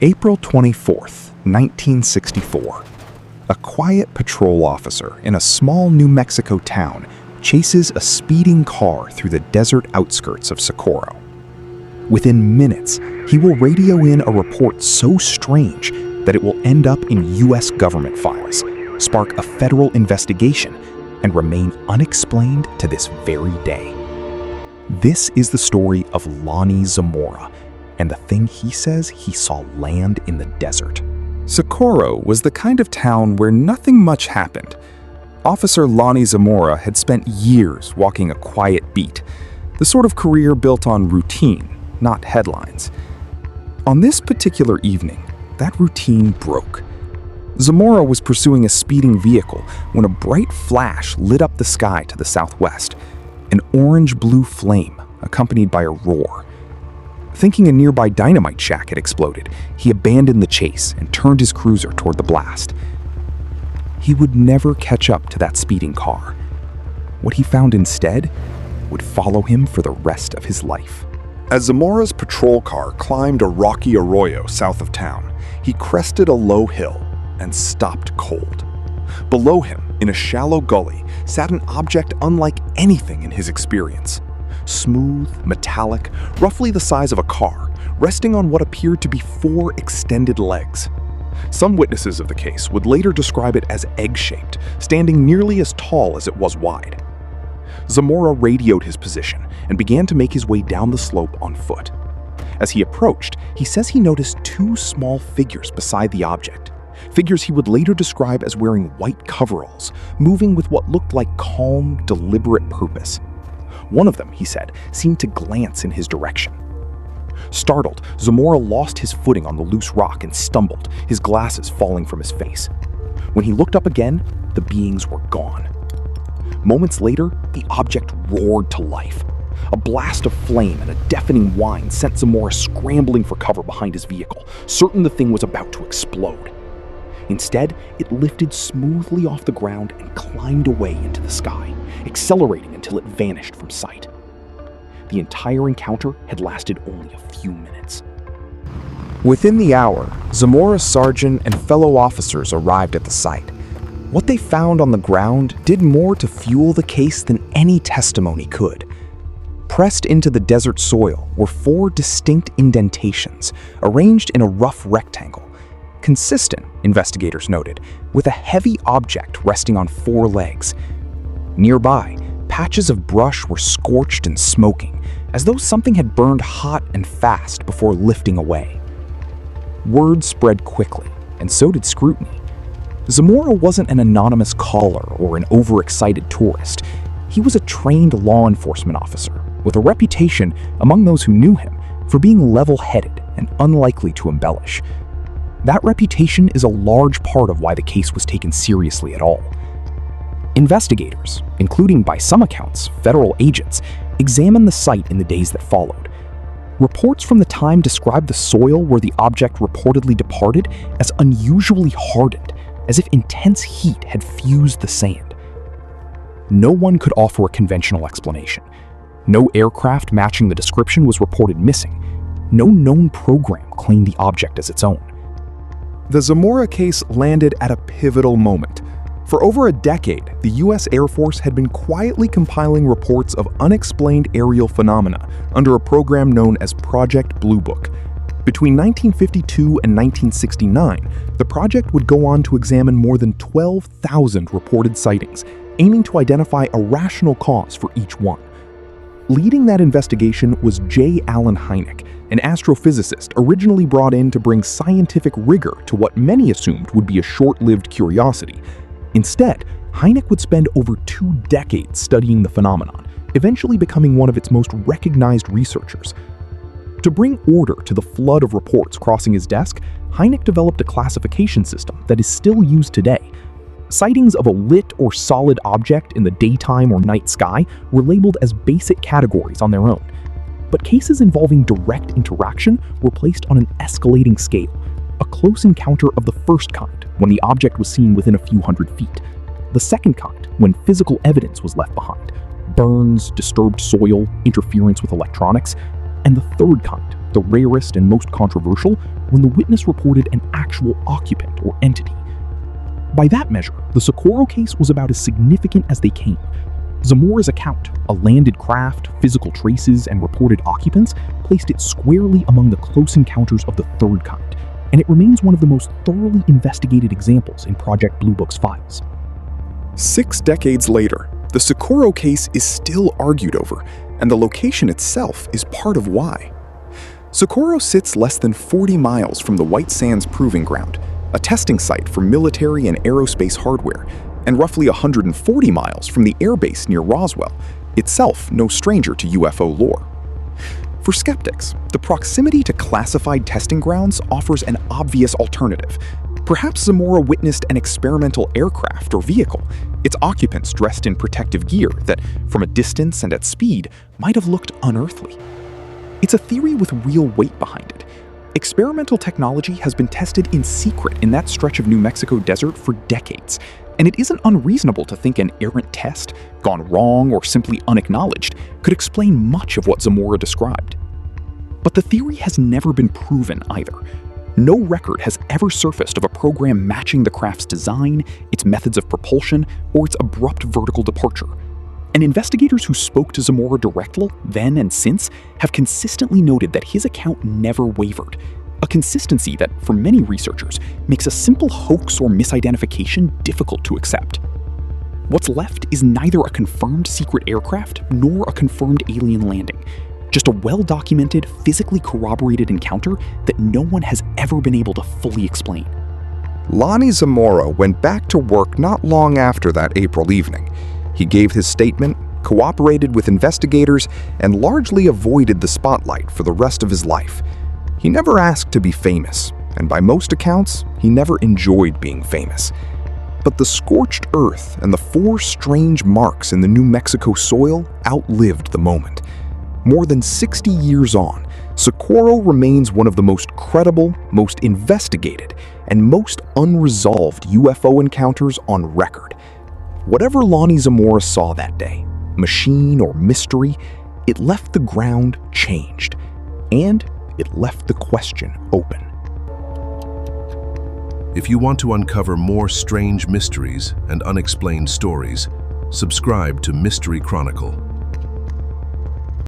April 24th, 1964. A quiet patrol officer in a small New Mexico town chases a speeding car through the desert outskirts of Socorro. Within minutes, he will radio in a report so strange that it will end up in U.S. government files, spark a federal investigation, and remain unexplained to this very day. This is the story of Lonnie Zamora and the thing he says he saw land in the desert. Socorro was the kind of town where nothing much happened. Officer Lonnie Zamora had spent years walking a quiet beat, the sort of career built on routine, not headlines. On this particular evening, that routine broke. Zamora was pursuing a speeding vehicle when a bright flash lit up the sky to the southwest, an orange-blue flame accompanied by a roar. Thinking a nearby dynamite shack had exploded, he abandoned the chase and turned his cruiser toward the blast. He would never catch up to that speeding car. What he found instead would follow him for the rest of his life. As Zamora's patrol car climbed a rocky arroyo south of town, he crested a low hill and stopped cold. Below him, in a shallow gully, sat an object unlike anything in his experience. Smooth, metallic, roughly the size of a car, resting on what appeared to be 4 extended legs. Some witnesses of the case would later describe it as egg-shaped, standing nearly as tall as it was wide. Zamora radioed his position and began to make his way down the slope on foot. As he approached, he says he noticed 2 small figures beside the object. Figures he would later describe as wearing white coveralls, moving with what looked like calm, deliberate purpose. One of them, he said, seemed to glance in his direction. Startled, Zamora lost his footing on the loose rock and stumbled, his glasses falling from his face. When he looked up again, the beings were gone. Moments later, the object roared to life. A blast of flame and a deafening whine sent Zamora scrambling for cover behind his vehicle, certain the thing was about to explode. Instead, it lifted smoothly off the ground and climbed away into the sky, accelerating until it vanished from sight. The entire encounter had lasted only a few minutes. Within the hour, Zamora's sergeant and fellow officers arrived at the site. What they found on the ground did more to fuel the case than any testimony could. Pressed into the desert soil were 4 distinct indentations, arranged in a rough rectangle. Consistent, investigators noted, with a heavy object resting on 4 legs. Nearby, patches of brush were scorched and smoking, as though something had burned hot and fast before lifting away. Word spread quickly, and so did scrutiny. Zamora wasn't an anonymous caller or an overexcited tourist. He was a trained law enforcement officer, with a reputation among those who knew him for being level-headed and unlikely to embellish. That reputation is a large part of why the case was taken seriously at all. Investigators, including by some accounts, federal agents, examined the site in the days that followed. Reports from the time described the soil where the object reportedly departed as unusually hardened, as if intense heat had fused the sand. No one could offer a conventional explanation. No aircraft matching the description was reported missing. No known program claimed the object as its own. The Zamora case landed at a pivotal moment. For over a decade, the U.S. Air Force had been quietly compiling reports of unexplained aerial phenomena under a program known as Project Blue Book. Between 1952 and 1969, the project would go on to examine more than 12,000 reported sightings, aiming to identify a rational cause for each one. Leading that investigation was J. Allen Hynek, an astrophysicist originally brought in to bring scientific rigor to what many assumed would be a short-lived curiosity. Instead, Hynek would spend over 2 decades studying the phenomenon, eventually becoming one of its most recognized researchers. To bring order to the flood of reports crossing his desk, Hynek developed a classification system that is still used today. Sightings of a lit or solid object in the daytime or night sky were labeled as basic categories on their own. But cases involving direct interaction were placed on an escalating scale, a close encounter of the first kind, when the object was seen within a few hundred feet. The second kind, when physical evidence was left behind, burns, disturbed soil, interference with electronics, and the third kind, the rarest and most controversial when the witness reported an actual occupant or entity. By that measure, the Socorro case was about as significant as they came. Zamora's account, a landed craft, physical traces, and reported occupants, placed it squarely among the close encounters of the third kind, and it remains one of the most thoroughly investigated examples in Project Blue Book's files. 6 decades later, the Socorro case is still argued over, and the location itself is part of why. Socorro sits less than 40 miles from the White Sands Proving Ground, a testing site for military and aerospace hardware, and roughly 140 miles from the airbase near Roswell, itself no stranger to UFO lore. For skeptics, the proximity to classified testing grounds offers an obvious alternative. Perhaps Zamora witnessed an experimental aircraft or vehicle, its occupants dressed in protective gear that, from a distance and at speed, might have looked unearthly. It's a theory with real weight behind it. Experimental technology has been tested in secret in that stretch of New Mexico desert for decades, and it isn't unreasonable to think an errant test, gone wrong or simply unacknowledged, could explain much of what Zamora described. But the theory has never been proven either. No record has ever surfaced of a program matching the craft's design, its methods of propulsion, or its abrupt vertical departure. And investigators who spoke to Zamora directly, then and since, have consistently noted that his account never wavered. A consistency that, for many researchers, makes a simple hoax or misidentification difficult to accept. What's left is neither a confirmed secret aircraft nor a confirmed alien landing. Just a well-documented, physically corroborated encounter that no one has ever been able to fully explain. Lonnie Zamora went back to work not long after that April evening. He gave his statement, cooperated with investigators, and largely avoided the spotlight for the rest of his life. He never asked to be famous, and by most accounts, he never enjoyed being famous. But the scorched earth and the 4 strange marks in the New Mexico soil outlived the moment. More than 60 years on, Socorro remains one of the most credible, most investigated, and most unresolved UFO encounters on record. Whatever Lonnie Zamora saw that day, machine or mystery, it left the ground changed, and it left the question open. If you want to uncover more strange mysteries and unexplained stories, subscribe to Mystery Chronicle.